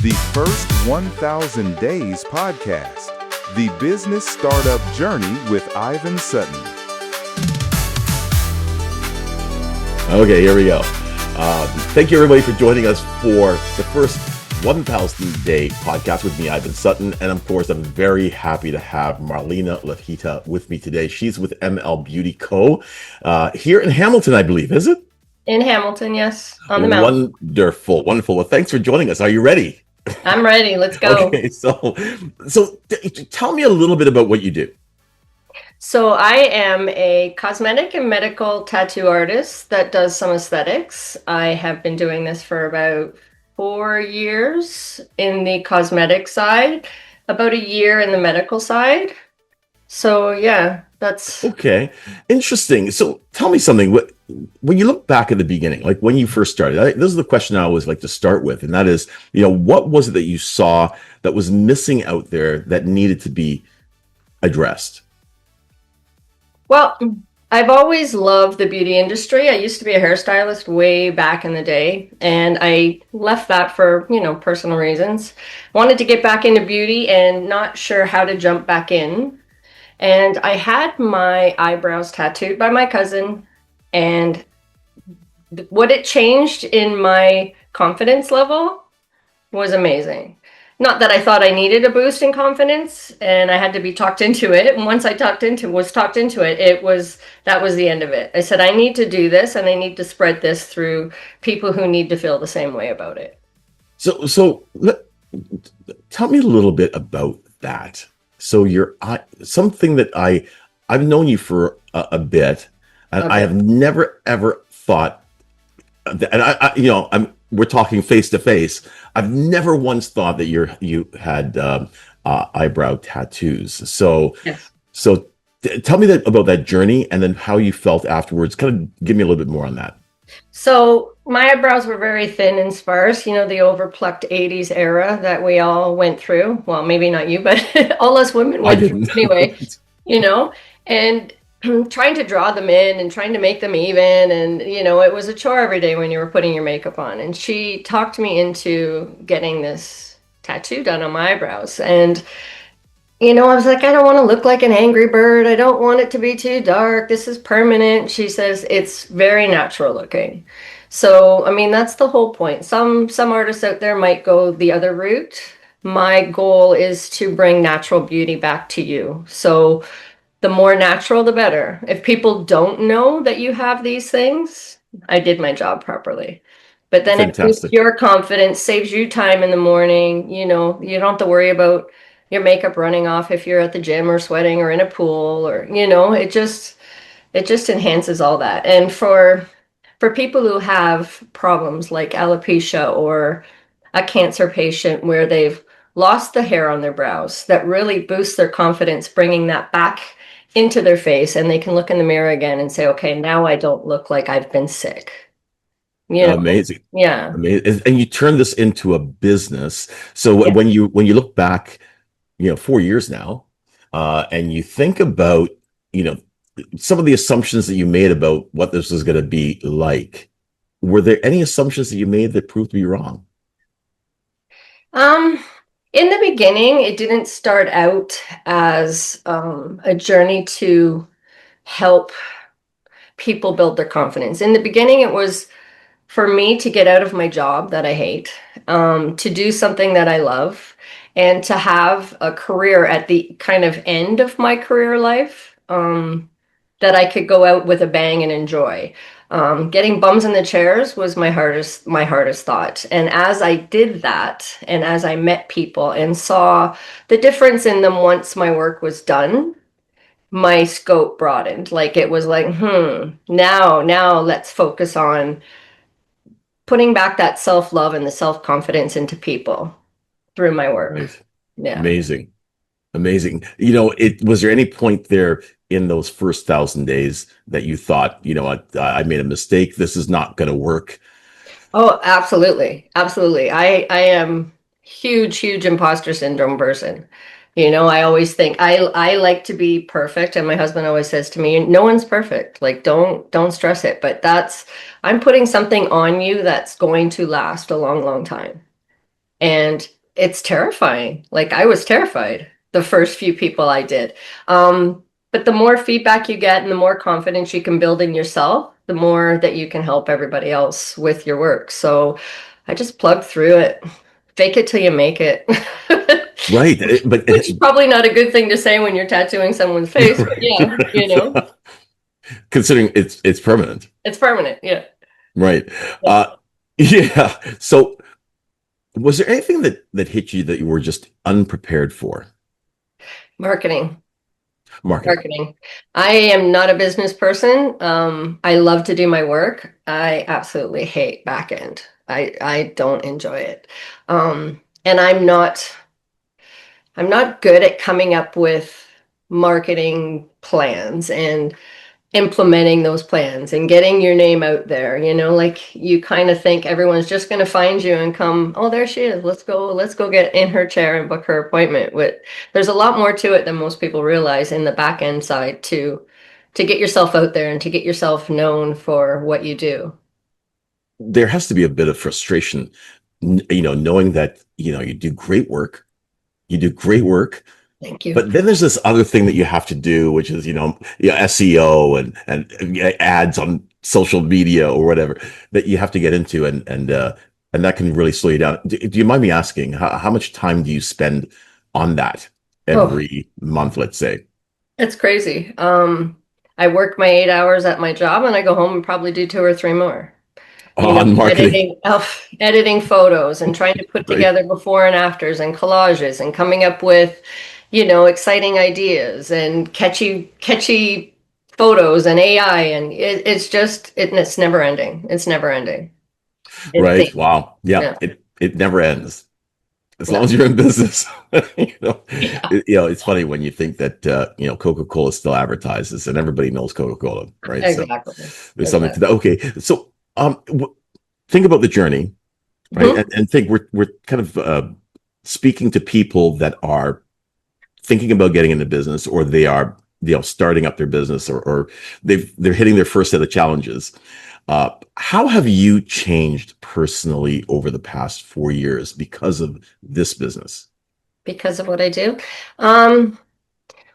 the first 1000 Days podcast, the business startup journey with Ivan Sutton. Okay, here we go. Thank you everybody for joining us for the first 1000 Day podcast with me, Ivan Sutton. And of course, I'm very happy to have Marlana Lafitta with me today. She's with ML Beauty Co. Here in Hamilton, I believe, is it? In Hamilton, yes, on the mountain. Wonderful. Well, thanks for joining us. Are you ready? I'm ready. Let's go. Okay, so tell me a little bit about what you do. So I am a cosmetic and medical tattoo artist that does some aesthetics. I have been doing this for about 4 years in the cosmetic side, about a year in the medical side. So yeah, that's okay. Interesting. So tell me something. When you look back at the beginning, like when you first started, this is the question I always like to start with, and that is, what was it that you saw that was missing out there that needed to be addressed? Well, I've always loved the beauty industry. I used to be a hairstylist way back in the day, and I left that for, personal reasons. Wanted to get back into beauty and not sure how to jump back in. And I had my eyebrows tattooed by my cousin, and what it changed in my confidence level was amazing. Not that I thought I needed a boost in confidence, and I had to be talked into it. And once I was talked into it, that was the end of it. I said, I need to do this, and I need to spread this through people who need to feel the same way about it. So tell me a little bit about that. So something that I've known you for a bit, and okay. I have never ever thought that, and we're talking face to face. I've never once thought that you had eyebrow tattoos. So, yes. So tell me about that journey, and then how you felt afterwards. Kind of give me a little bit more on that. So my eyebrows were very thin and sparse, the overplucked 80s era that we all went through. Well, maybe not you, but all us women went through anyway, and trying to draw them in and trying to make them even. And, it was a chore every day when you were putting your makeup on. And she talked me into getting this tattoo done on my eyebrows. And, I was like, I don't want to look like an angry bird. I don't want it to be too dark. This is permanent. She says it's very natural looking. So, that's the whole point. Some artists out there might go the other route. My goal is to bring natural beauty back to you. So the more natural, the better. If people don't know that you have these things, I did my job properly. But then it boosts your confidence, saves you time in the morning. You don't have to worry about your makeup running off if you're at the gym or sweating or in a pool, or, it just enhances all that. And for people who have problems like alopecia or a cancer patient where they've lost the hair on their brows, that really boosts their confidence, bringing that back into their face, and they can look in the mirror again and say, okay, now I don't look like I've been sick. Amazing. Yeah. Amazing. And you turn this into a business. So yeah. when you look back, 4 years now, and you think about, some of the assumptions that you made about what this was going to be like, were there any assumptions that you made that proved to be wrong? In the beginning, it didn't start out as a journey to help people build their confidence. In the beginning, it was for me to get out of my job that I hate, to do something that I love, and to have a career at the kind of end of my career life that I could go out with a bang and enjoy. Getting bums in the chairs was my hardest thought. And as I did that, and as I met people and saw the difference in them once my work was done, my scope broadened. Like it was like, now let's focus on putting back that self-love and the self-confidence into people through my work. Right. Yeah. Amazing. Was there any point there in those first 1,000 days that you thought, I made a mistake, this is not going to work? Oh, absolutely. Absolutely. I am huge imposter syndrome person. I always think I like to be perfect. And my husband always says to me, no one's perfect. Like, don't stress it. But I'm putting something on you that's going to last a long, long time. And it's terrifying. Like I was terrified the first few people I did. But the more feedback you get and the more confidence you can build in yourself, the more that you can help everybody else with your work. So I just plugged through it. Fake it till you make it. Right. But Which is probably not a good thing to say when you're tattooing someone's face, but yeah, considering it's permanent. it's permanent. Yeah. Right. Yeah. Yeah. So was there anything that hit you that you were just unprepared for? Marketing. Marketing. Marketing. I am not a business person. I love to do my work. I absolutely hate back end. I don't enjoy it. And I'm not good at coming up with marketing plans and implementing those plans and getting your name out there. Like you kind of think everyone's just going to find you and come, oh, there she is. Let's go get in her chair and book her appointment. But there's a lot more to it than most people realize in the back end side to get yourself out there and to get yourself known for what you do. There has to be a bit of frustration, knowing that, you do great work. You do great work. Thank you. But then there's this other thing that you have to do, which is, SEO and ads on social media or whatever that you have to get into. And that can really slow you down. Do you mind me asking how much time do you spend on that Oh, every month, let's say? it's crazy. I work my 8 hours at my job and I go home and probably do two or three more. On marketing, Editing photos and trying to put right? together before and afters and collages and coming up with, exciting ideas and catchy photos and AI and it's never ending. It's never ending. Right. Wow. Yeah. Yeah. It never ends. As long No. as you're in business. Yeah. It's funny when you think that Coca-Cola still advertises and everybody knows Coca-Cola, right? So Exactly. there's something to Exactly. that. Okay. So think about the journey, right? Mhm. And think we're kind of speaking to people that are thinking about getting into business, or they are starting up their business, or they're hitting their first set of challenges. How have you changed personally over the past 4 years because of this business? Because of what I do. Um,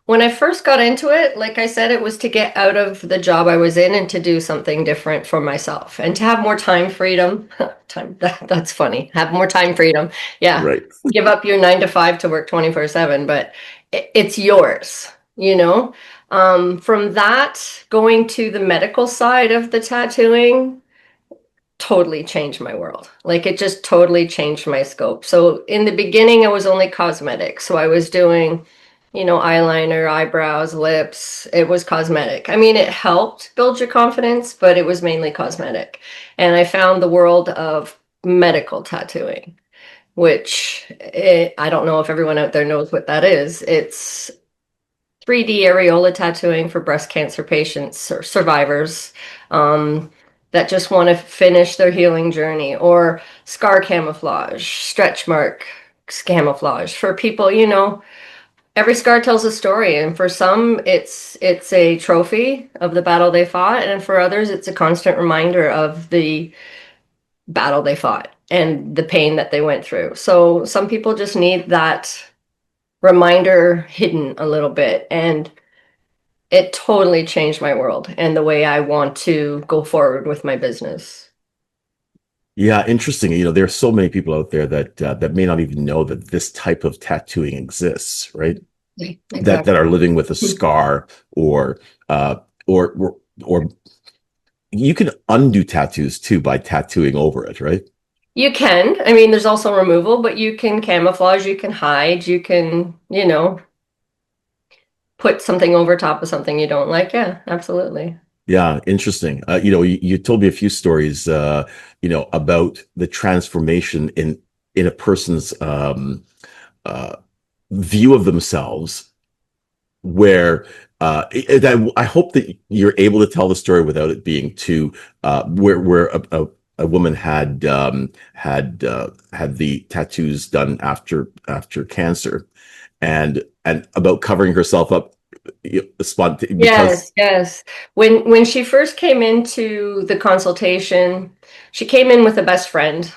When I first got into it, like I said, it was to get out of the job I was in and to do something different for myself and to have more time freedom. That's funny. Have more time freedom. Yeah. Right. Give up your 9 to 5 to work 24/7, but it's yours, you know? From that, going to the medical side of the tattooing totally changed my world. Like it just totally changed my scope. So in the beginning, I was only cosmetic. So I was doing eyeliner, eyebrows, lips. It was cosmetic. I mean, it helped build your confidence, but it was mainly cosmetic. And I found the world of medical tattooing, I don't know if everyone out there knows what that is. It's 3D areola tattooing for breast cancer patients or survivors that just want to finish their healing journey, or scar camouflage, stretch mark camouflage for people, every scar tells a story, and for some it's a trophy of the battle they fought, and for others it's a constant reminder of the battle they fought and the pain that they went through. So some people just need that reminder hidden a little bit, and it totally changed my world and the way I want to go forward with my business. Yeah, interesting. There are so many people out there that may not even know that this type of tattooing exists, right? That Exactly. are living with a scar, or uh, or you can undo tattoos too by tattooing over it, right? You can. I mean, there's also removal, but you can camouflage, you can hide, you can, put something over top of something you don't like. Yeah, absolutely. Yeah, interesting. You told me a few stories, about the transformation in a person's uh, view of themselves, where I hope that you're able to tell the story without it being too where a woman had the tattoos done after cancer, and about covering herself up, because Yes, yes. When she first came into the consultation, she came in with a best friend.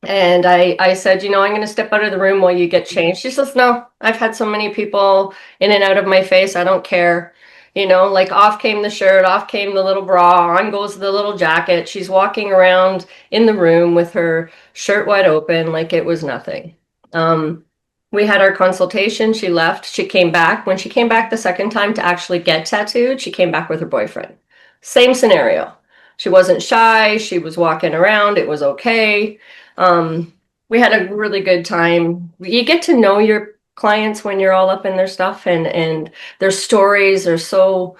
And I said, I'm going to step out of the room while you get changed. She says, no, I've had so many people in and out of my face. I don't care. Like off came the shirt, off came the little bra, on goes the little jacket. She's walking around in the room with her shirt wide open like it was nothing. We had our consultation. She left. She came back. When she came back the second time to actually get tattooed, she came back with her boyfriend. Same scenario. She wasn't shy. She was walking around. It was okay. Um, we had a really good time. You get to know your clients when you're all up in their stuff, and their stories are so,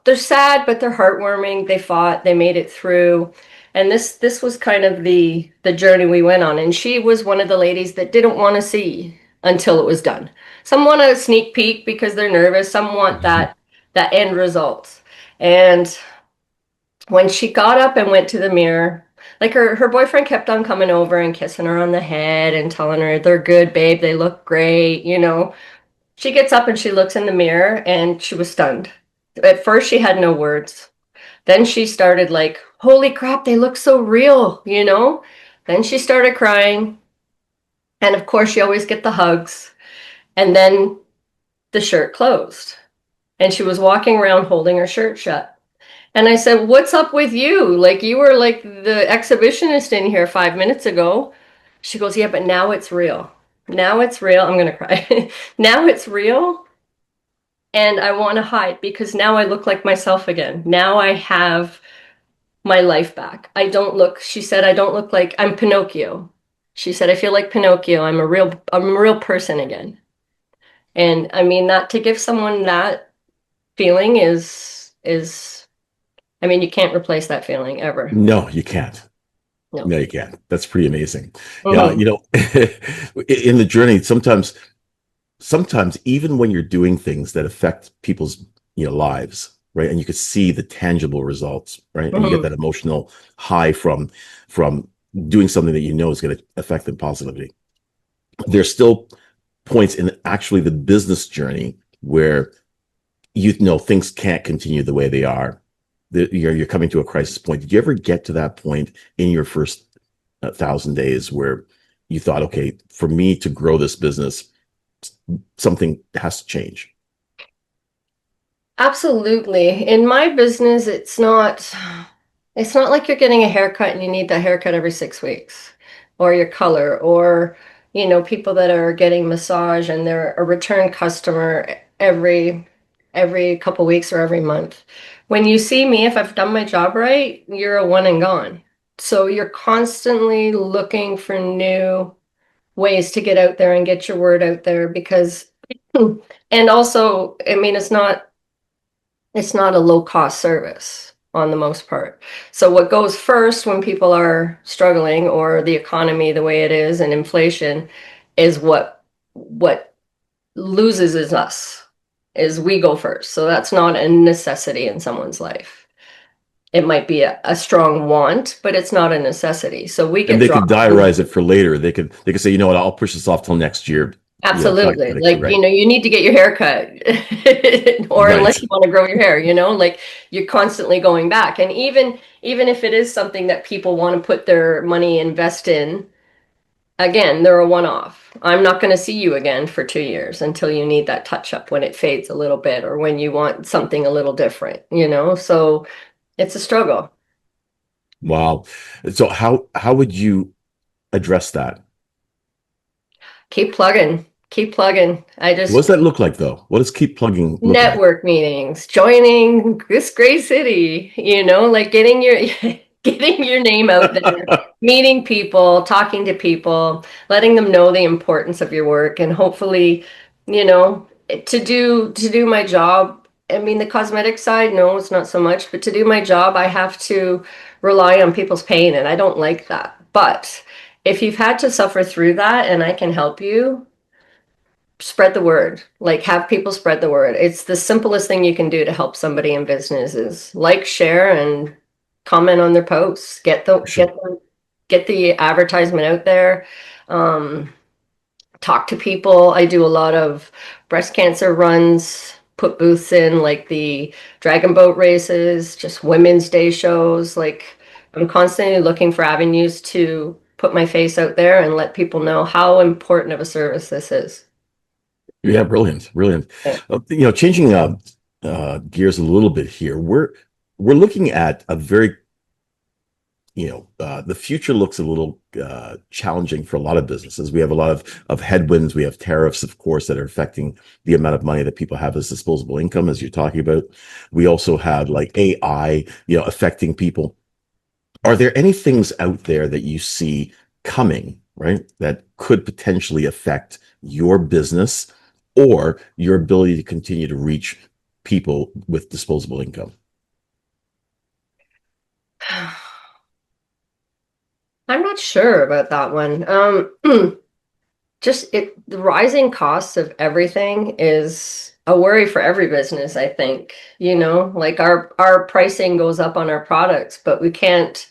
they're sad, but they're heartwarming. They fought, they made it through. And this was kind of the journey we went on. And she was one of the ladies that didn't want to see until it was done. Some want a sneak peek because they're nervous. Some want that end result. And when she got up and went to the mirror, like her boyfriend kept on coming over and kissing her on the head and telling her, they're good, babe, they look great. She gets up and she looks in the mirror and she was stunned. At first, she had no words. Then she started like, holy crap, they look so real. Then she started crying. And of course, you always get the hugs. And then the shirt closed. And she was walking around holding her shirt shut. And I said, what's up with you? Like, you were like the exhibitionist in here 5 minutes ago. She goes, yeah, but now it's real. Now it's real. I'm going to cry. Now it's real. And I want to hide because now I look like myself again. Now I have my life back. She said, I don't look like I'm Pinocchio. She said, I feel like Pinocchio. I'm a real person again. And I mean, that to give someone that feeling is I mean, you can't replace that feeling ever. No, you can't. No. No, you can't. That's pretty amazing. Yeah, Mhm. in the journey, sometimes even when you're doing things that affect people's lives, right, and you could see the tangible results, right, and you get Mhm. that emotional high from doing something that is going to affect them positively. There's still points in actually the business journey where things can't continue the way they are. You're coming to a crisis point. Did you ever get to that point in your first 1,000 days where you thought, okay, for me to grow this business, something has to change? Absolutely. In my business, it's not like you're getting a haircut and you need that haircut every 6 weeks, or your color, or people that are getting massage and they're a return customer every couple weeks or every month. When you see me, if I've done my job right, you're a one and gone. So you're constantly looking for new ways to get out there and get your word out there because and also, I mean, it's not a low cost service on the most part. So what goes first when people are struggling or the economy the way it is and inflation is what loses is us, is we go first. So that's not a necessity in someone's life. It might be a strong want, but it's not a necessity. So we And get they could dropped. diarize it for later. They could say, you know what, I'll push this off till next year. It's not Absolutely. going to, Like, right, you need to get your hair cut. Or unless right. you want to grow your hair, like you're constantly going back. And even if it is something that people want to put their money invest in, again, they're a one-off. I'm not going to see you again for 2 years until you need that touch up when it fades a little bit or when you want something a little different. So it's a struggle. Wow. So how would you address that? Keep plugging. Keep plugging. I What does just that look like, though? What does keep plugging look like? network meetings, joining this great city, like getting your getting your name out there, meeting people, talking to people, letting them know the importance of your work, and hopefully, to do my job. I mean, the cosmetic side, no, it's not so much, but to do my job, I have to rely on people's pain, and I don't like that. But if you've had to suffer through that and I can help you, spread the word. Like, have people spread the word. It's the simplest thing you can do to help somebody in business is like, share, and comment on their posts. Sure. Get the advertisement out there. um, Talk to people. I do a lot of breast cancer runs, put booths in like the dragon boat races, just women's day shows. Like, I'm constantly looking for avenues to put my face out there and let people know how important of a service this is. Yeah, brilliant, brilliant. Yeah. Changing gears a little bit here. We're looking at a very, the future looks a little challenging for a lot of businesses. We have a lot of headwinds. We have tariffs, of course, that are affecting the amount of money that people have as disposable income, as you're talking about. We also have like AI, affecting people. Are there any things out there that you see coming, right, that could potentially affect your business or your ability to continue to reach people with disposable income? I'm not sure about that one. The rising costs of everything is a worry for every business, I think. Like our pricing goes up on our products, but we can't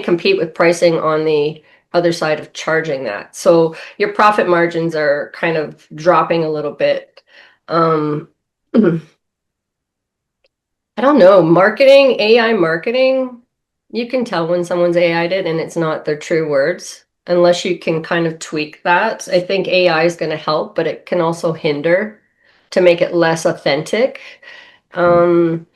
compete with pricing on the other side of charging that. So your profit margins are kind of dropping a little bit. Um, I don't know, AI marketing, you can tell when someone's AI'd it and it's not their true words, unless you can kind of tweak that. I think AI is going to help, but it can also hinder to make it less authentic. Um,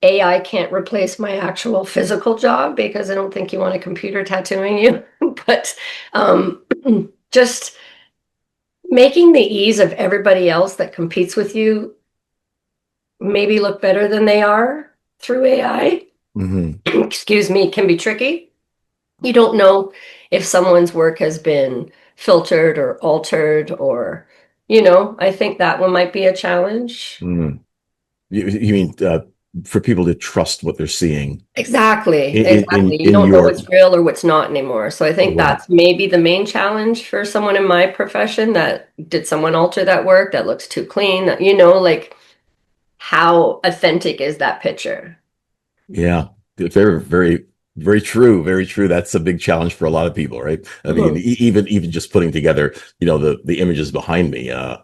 AI can't replace my actual physical job because I don't think you want a computer tattooing you. But um, just making the ease of everybody else that competes with you maybe look better than they are through AI, Mm-hmm. excuse me, can be tricky. You don't know if someone's work has been filtered or altered or, I think that one might be a challenge. Mm-hmm. You mean for people to trust what they're seeing Exactly, in exactly. You in don't know your what's real or what's not anymore. So I think right? that's maybe the main challenge for someone in my profession, that did someone alter that work that looks too clean, that, like how authentic is that picture? Yeah, very, very, very true. Very true. That's a big challenge for a lot of people, right? I mean, Mhm. even just putting together, the images behind me, I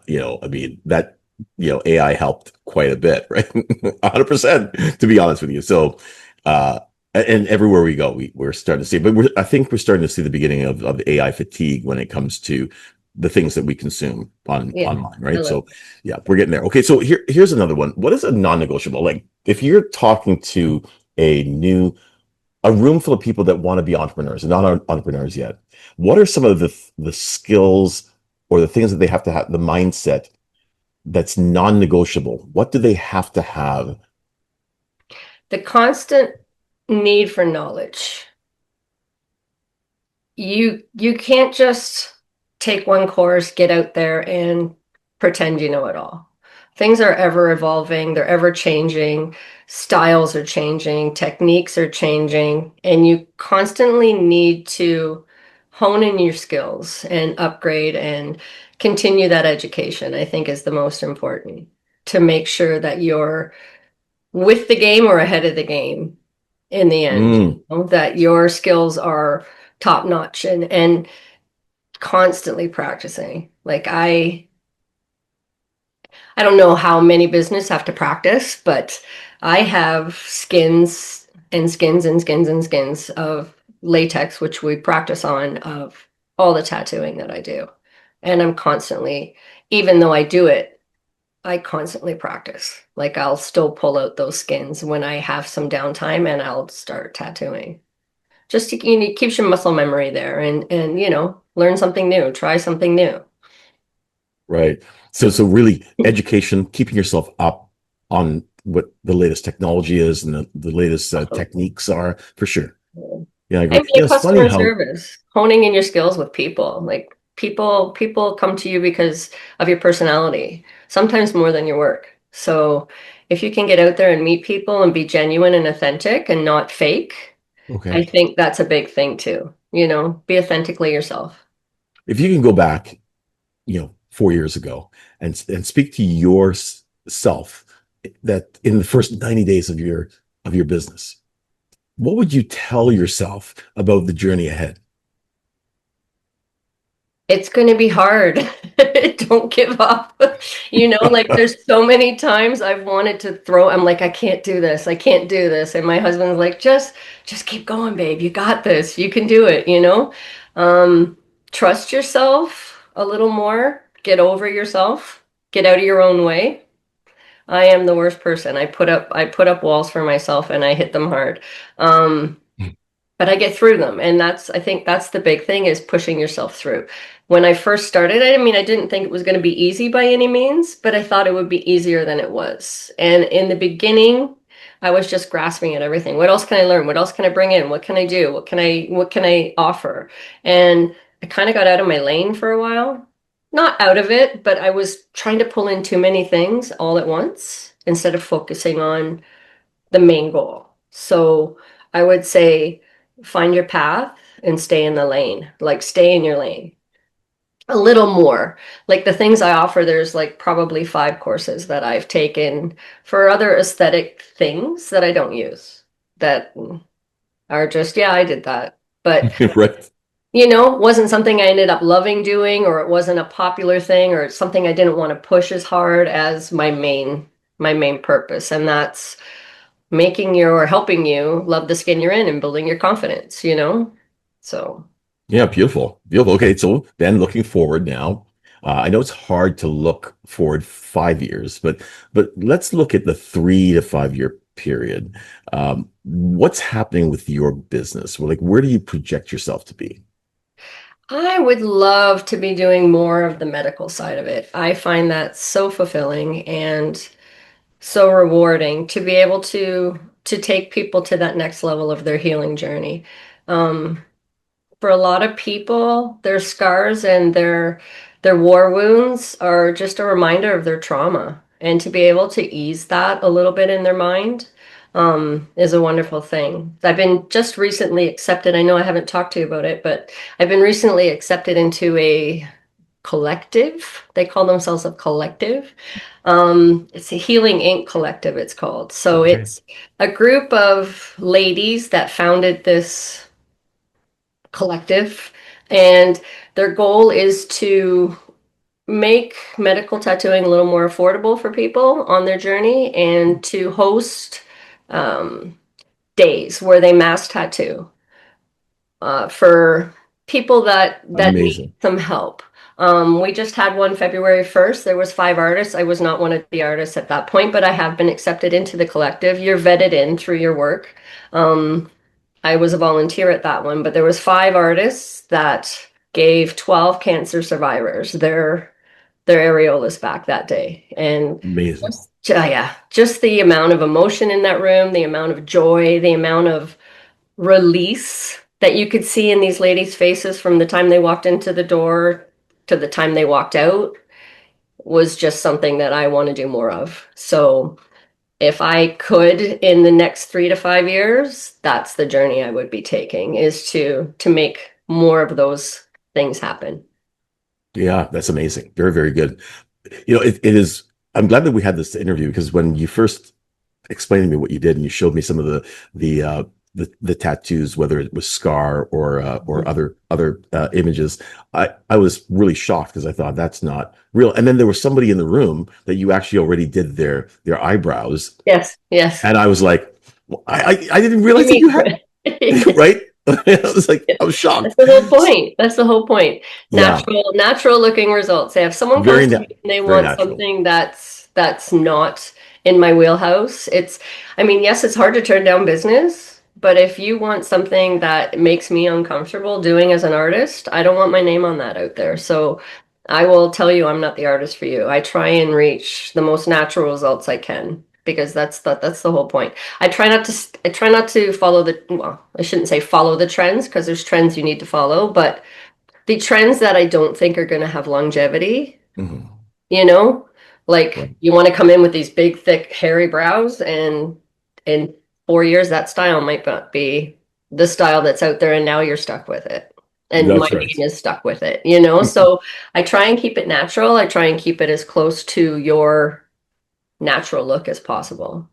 mean that, AI helped quite a bit, right? 100%, to be honest with you. So, uh, and everywhere we go, we're starting to see, but I think we're starting to see the beginning of AI fatigue when it comes to the things that we consume Yeah, online, I right? love So, yeah, we're getting there. Okay, so here's another one. What is a non-negotiable? Like, if you're talking to a new a room full of people that want to be entrepreneurs and not entrepreneurs yet, what are some of the skills or the things that they have to have, the mindset that's non-negotiable? What do they have to have? the constant need for knowledge. You can't just take one course, get out there and pretend you know it all. Things are ever evolving, they're ever changing, styles are changing, techniques are changing, and you constantly need to hone in your skills and upgrade and continue that education, I think is the most important, to make sure that you're with the game or ahead of the game in the end, Mm, that your skills are top notch and constantly practicing. Like I don't know how many business have to practice, but I have skins and skins and skins and skins of latex, which we practice on, of all the tattooing that I do. And I'm constantly, even though I do it, I constantly practice. Like I'll still pull out those skins when I have some downtime and I'll start tattooing. Just to, keeps your muscle memory there and learn something new, try something new. right. So really education, keeping yourself up on what the latest technology is and the latest techniques are, for sure. Yeah, I agree. And be a It's funny customer how, service, honing in your skills with people. Like people come to you because of your personality, sometimes more than your work. So if you can get out there and meet people and be genuine and authentic and not fake, okay, I think that's a big thing too. Be authentically yourself. if you can go back, 4 years ago and speak to yourself that in the first 90 days of your business, what would you tell yourself about the journey ahead? It's going to be hard. Don't give up. Like there's so many times I've wanted to throw, I'm like, I can't do this. I can't do this. And my husband's like, just keep going, babe. You got this. You can do it. Trust yourself a little more. Get over yourself. Get out of your own way. I am the worst person. I put up walls for myself and I hit them hard. But I get through them. And I think that's the big thing, is pushing yourself through. When I first started, I didn't think it was going to be easy by any means, but I thought it would be easier than it was. And in the beginning, I was just grasping at everything. What else can I learn? What else can I bring in? What can I do? What can I offer? And I kind of got out of my lane for a while. Not out of it, but I was trying to pull in too many things all at once instead of focusing on the main goal. So I would say find your path and stay in the lane, like stay in your lane a little more. Like the things I offer, there's like probably 5 courses that I've taken for other aesthetic things that I don't use, that are just, yeah, I did that. But Right. wasn't something I ended up loving doing, or it wasn't a popular thing, or it's something I didn't want to push as hard as my main purpose. And that's helping you love the skin you're in and building your confidence. So Yeah, beautiful. Beautiful. Okay, so then looking forward now, I know it's hard to look forward 5 years, but let's look at the 3 to 5 year period. What's happening with your business? Well, like, where do you project yourself to be? I would love to be doing more of the medical side of it. I find that so fulfilling and so rewarding to be able to take people to that next level of their healing journey. Um, for a lot of people, their scars and their war wounds are just a reminder of their trauma. And to be able to ease that a little bit in their mind, is a wonderful thing. I've been just recently accepted. I know I haven't talked to you about it, but I've been recently accepted into a collective. They call themselves a collective. It's a Healing Inc. collective, it's called. So Okay. it's a group of ladies that founded this collective, and their goal is to make medical tattooing a little more affordable for people on their journey, and to host um, days where they mass tattoo for people that need Amazing. some help. We just had one February 1st. There was 5 artists. I was not one of the artists at that point, but I have been accepted into the collective. You're vetted in through your work. I was a volunteer at that one, but there was 5 artists that gave 12 cancer survivors their areolas back that day. And Amazing. just the amount of emotion in that room, the amount of joy, the amount of release that you could see in these ladies' faces from the time they walked into the door to the time they walked out was just something that I want to do more of. So if I could, in the next 3 to 5 years, that's the journey I would be taking, is to make more of those things happen. Yeah, that's amazing. Very, very good. It is. I'm glad that we had this interview, because when you first explained to me what you did and you showed me some of the tattoos, whether it was scar or other images, I was really shocked, because I thought that's not real. And then there was somebody in the room that you actually already did their eyebrows, Yes, yes. and I was like, I didn't You realize that you mean, had right. I was like, I was shocked. that's the whole point. That's the whole point. Yeah, Natural looking results. If someone very comes to me and they very want natural. something that's not in my wheelhouse, yes, it's hard to turn down business, but if you want something that makes me uncomfortable doing as an artist, I don't want my name on that out there. So I will tell you I'm not the artist for you. I try and reach the most natural results I can, because that's the whole point. I try not to follow I shouldn't say follow the trends, because there's trends you need to follow, but the trends that I don't think are going to have longevity, Mhm. you know, like Right. you want to come in with these big, thick, hairy brows, and in 4 years, that style might not be the style that's out there, and now you're stuck with it. And my That's right. name is stuck with it, So I try and keep it natural. I try and keep it as close to your natural look as possible.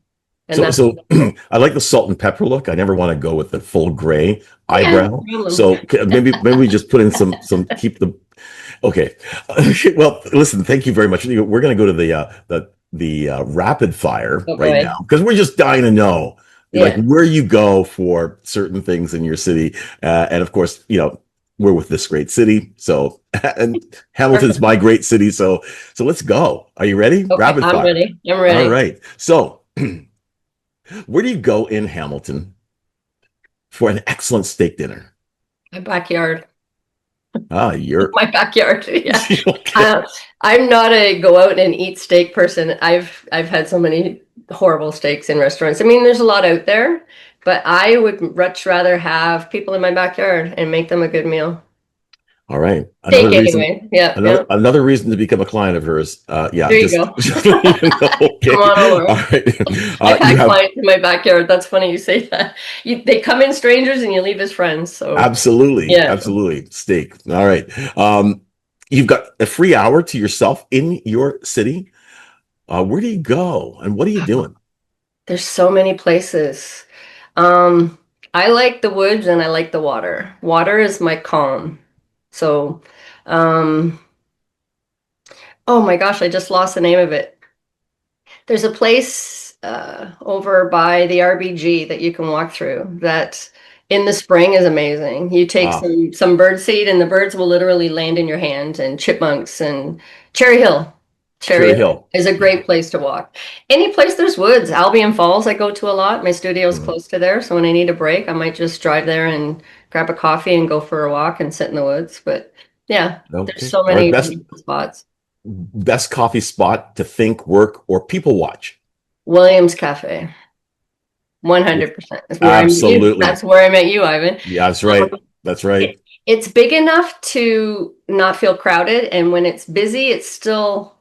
And So, that's, so I like the salt and pepper look. I never want to go with the full gray yeah, no eyebrow. problem. So maybe we just put in some keep Okay. Well, listen, thank you very much. We're going to go to the rapid fire Oh right boy. now because we're just dying to know like Yeah. where you go for certain things in your city. And of course, we're with this great city. So, and Hamilton's Perfect. my great city. So let's go. Are you ready? Okay, Rapid I'm fire. ready. I'm All ready. right. So, where do you go in Hamilton for an excellent steak dinner? My backyard. Ah, you're My backyard. Yeah. okay. Uh, I'm not a go out and eat steak person. I've had so many horrible steaks in restaurants. I mean, there's a lot out there, but I would much rather have people in my backyard and make them a good meal. All right. Steak anyway. Yeah, yeah. Another reason to become a client of hers. Yeah, There you go. just let you know. Come Okay. on All over. right. I've You had have clients in my backyard. That's funny you say that. They come in strangers and you leave as friends. So absolutely, yeah. absolutely steak. All right. You've got a free hour to yourself in your city. Where do you go and what are you doing? There's so many places. Um, I like the woods and I like the water. Water is my calm. So, um, oh my gosh, I just lost the name of it. There's a place over by the RBG that you can walk through that in the spring is amazing. You take Ah, some bird seed and the birds will literally land in your hand and chipmunks and Cherry Hill. Cherry Cherry Hill Hill. is a Yeah. great place to walk. Any place there's woods. Albion Falls I go to a lot. My studio is Mhm. close to there, so when I need a break, I might just drive there and grab a coffee and go for a walk and sit in the woods. But yeah, there's Okay. so All right. many beautiful spots. Best coffee spot to think, work, or people watch. Williams Cafe. 100%. That's where I met you. Absolutely. That's where I met you, Ivan. Yeah, that's right. That's right. It's big enough to not feel crowded, and when it's busy, it's still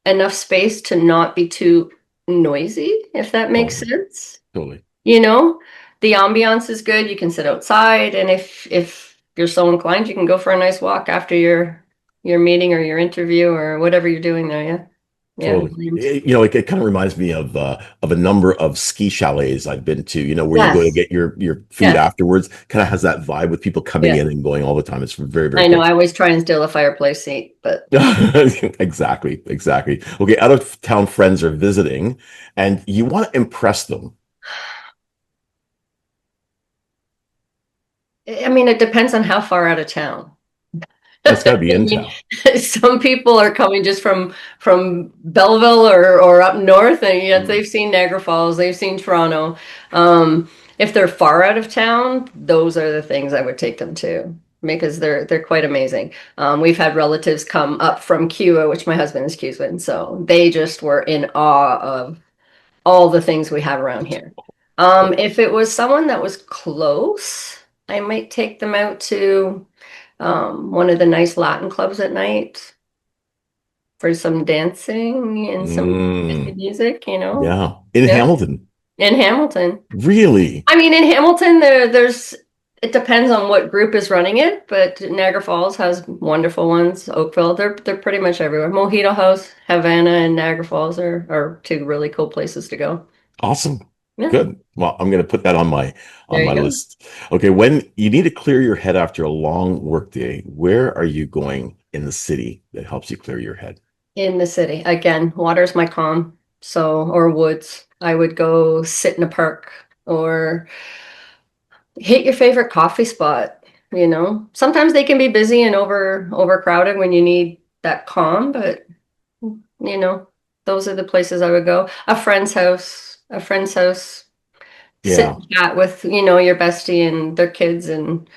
enough space to not be too noisy, if that makes Totally. sense. Totally. You know, the ambiance is good. You can sit outside, and if you're so inclined, you can go for a nice walk after your meeting or your interview or whatever you're doing there. Yeah. Yeah. Totally. It kind of reminds me of a number of ski chalets I've been to, where you go to Yes. get your food Yes. afterwards. Kind of has that vibe with people coming Yeah. in and going all the time. It's very, very I know. cool. I always try and steal a fireplace seat, but Exactly, exactly. Okay, out of town friends are visiting and you want to impress them. I mean, it depends on how far out of town. That's got to be I in mean, town. some people are coming just from Belleville or up north, and yet Mm, they've seen Niagara Falls, they've seen Toronto. If they're far out of town, those are the things I would take them to because they're quite amazing. We've had relatives come up from Cuba, which my husband is Cuban, so they just were in awe of all the things we have around here. If it was someone that was close, I might take them out to one of the nice Latin clubs at night for some dancing and some mm, music, you know? yeah, in Yeah. Hamilton. In Hamilton. Really? I mean, in Hamilton, there's it depends on what group is running it, but Niagara Falls has wonderful ones. Oakville, they're pretty much everywhere. Mojito House, Havana, and Niagara Falls are two really cool places to go. Awesome. Yeah, Good. Well, I'm going to put that on there my you go. list. Okay, when you need to clear your head after a long workday, where are you going in the city that helps you clear your head? In the city. Again, water's my calm. So, or woods. I would go sit in a park or hit your favorite coffee spot, you know. Sometimes they can be busy and overcrowded when you need that calm, but you know, those are the places I would go. A friend's house, sit Yeah. and chat with, you know, your bestie and their kids and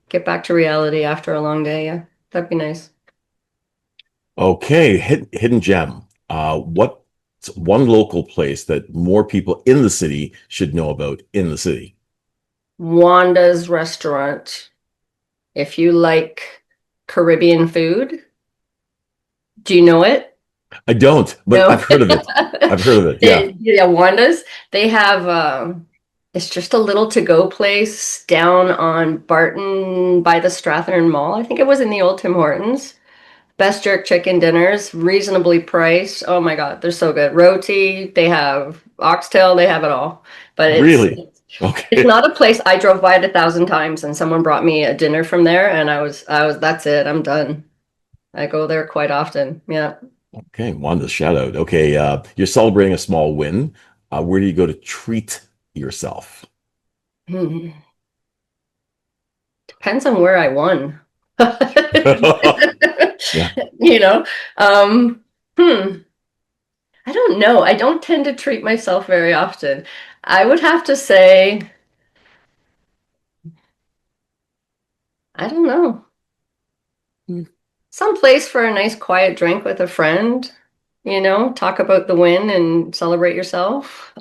get back to reality after a long day. Yeah, that'd be nice. Okay, hidden gem. What's one local place that more people in the city should know about in the city? Wanda's restaurant. If you like Caribbean food, do you know it? I don't, but No. I've heard of it. I've heard of it. Yeah. Yeah, Wanda's. They have it's just a little to-go place down on Barton by the Strathern Mall. I think it was in the old Tim Hortons. Best jerk chicken dinners, reasonably priced. Oh my God, they're so good. Roti, they have oxtail, they have it all. But Really? it's Okay. not a place I drove by it 1,000 times and someone brought me a dinner from there and I was that's it, I'm done. I go there quite often. Yeah. Okay, Wanda's shout out. Okay, you're celebrating a small win. Where do you go to treat yourself? Hmm. Depends on where I won. Yeah. You know, um, hmm. I don't know. I don't tend to treat myself very often. I would have to say, I don't know. Mm. Some place for a nice quiet drink with a friend, talk about the win and celebrate yourself.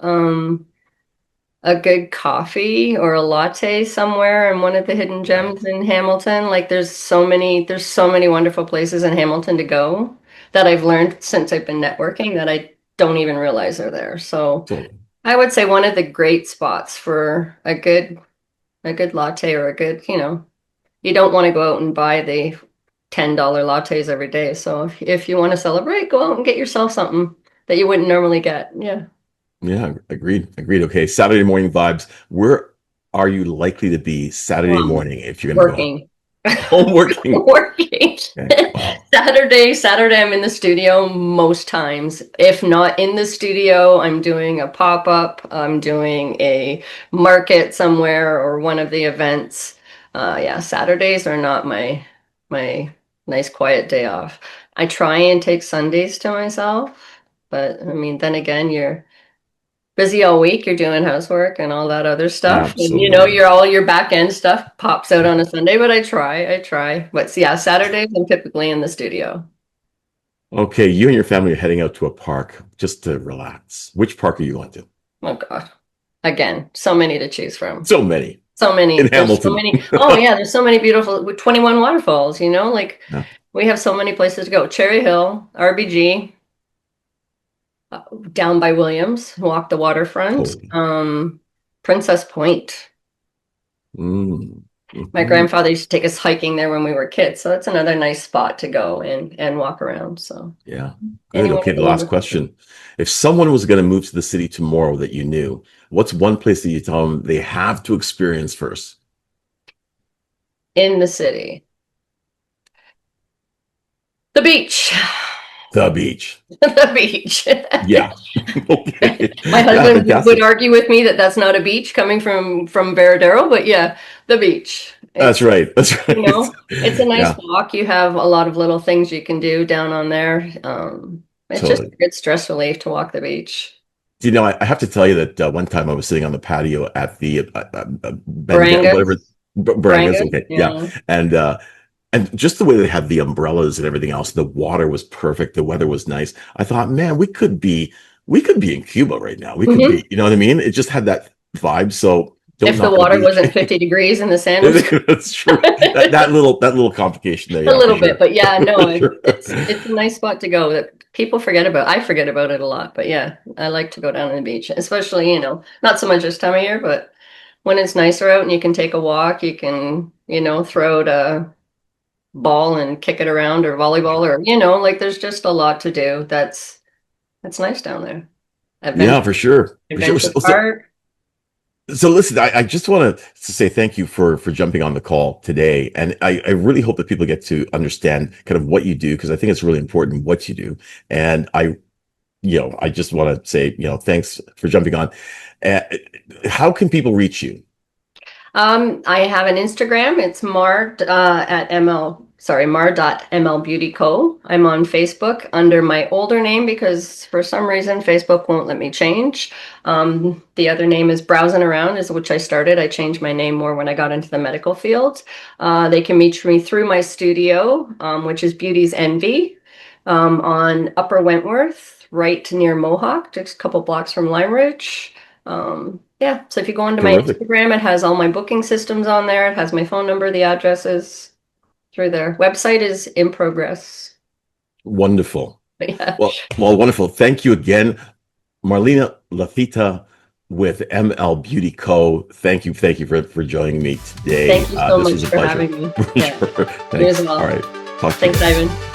A good coffee or a latte somewhere in one of the hidden Right. gems in Hamilton. Like there's so many wonderful places in Hamilton to go that I've learned since I've been networking that I don't even realize are there. So Totally. I would say one of the great spots for a good latte or a good, you don't want to go out and buy the $10 lattes every day. So if you want to celebrate, go out and get yourself something that you wouldn't normally get. Yeah. Yeah, agreed. Agreed. Okay, Saturday morning vibes. Where are you likely to be Saturday Um, morning if you're going to go Working. home working? Working. Okay, wow. Saturday I'm in the studio most times. If not in the studio, I'm doing a pop-up, I'm doing a market somewhere or one of the events. Yeah, Saturdays are not my nice quiet day off. I try and take Sundays to myself, but I mean, then again, you're busy all week, you're doing housework and all that other stuff. And Absolutely. your back end stuff pops out on a Sunday, but I try. But yeah, Saturdays I'm typically in the studio. Okay, you and your family are heading out to a park just to relax. Which park are you going to? Oh God. Again, so many to choose from. So many So in many. There's so Hamilton. many. Oh yeah, there's so many beautiful with 21 waterfalls, like Yeah, we have so many places to go. Cherry Hill, RBG, down by Williams, walk the waterfront. totally. Princess Point. Mm, My mhm. grandfather used to take us hiking there when we were kids, so that's another nice spot to go and walk around. So Yeah, good. anyone Okay, in the the last neighborhood question. If someone was going to move to the city tomorrow that you knew, what's one place that you tell them they have to experience first? in the city, the beach, The beach. the beach. Yeah. Okay. My Yeah, husband would fantastic. argue with me that that's not a beach coming from Veradero, but yeah, the beach. That's It's right. That's you right. know, it's a nice Yeah, walk. You have a lot of little things you can do down on there. It's just a totally. good stress relief to walk the beach. Do you know, I have to tell you that one time I was sitting on the patio at the whatever, Barangas, Barangas. Barangas, Okay, yeah, yeah. and uh, and just the way they had the umbrellas and everything else, the water was perfect, the weather was nice. I thought, man, we could be in Cuba right now. We could Mhm. be, you know what I mean? It just had that vibe. So don't If the knock a water beach. wasn't 50 degrees and the sand was That's true. That little complication there, a yeah, for little bit, sure. but yeah, no, For sure. it's a nice spot to go that people forget about. I forget about it a lot, but yeah, I like to go down to the beach, especially, not so much this time of year, but when it's nicer out and you can take a walk, you can, throw out a ball and kick it around or volleyball or, like there's just a lot to do. That's nice down there. Yeah, Adventure, for sure. For sure. Adventure So, Park. So listen, I just want to say thank you for jumping on the call today, and I really hope that people get to understand kind of what you do because I think it's really important what you do, and I just want to say thanks for jumping on. Uh, how can people reach you? I have an Instagram. It's Mar at Mar.mlbeautyco. I'm on Facebook under my older name because for some reason Facebook won't let me change. The other name is Browsing Around, is which I started. I changed my name more when I got into the medical field. They can reach me through my studio, which is Beauty's Envy, on Upper Wentworth, right near Mohawk, just a couple blocks from Lime Ridge. Yeah, so if you go onto my Terrific, Instagram, it has all my booking systems on there. It has my phone number, the addresses through there. Website is in progress. wonderful. But yeah, Well, wonderful. Thank you again, Marlena Lafitta with ML Beauty Co. Thank you for joining me today. thank you so This was much a for pleasure. having me. For Yeah, sure. you as Thanks. All well. right, talk to you Thanks, later. Ivan.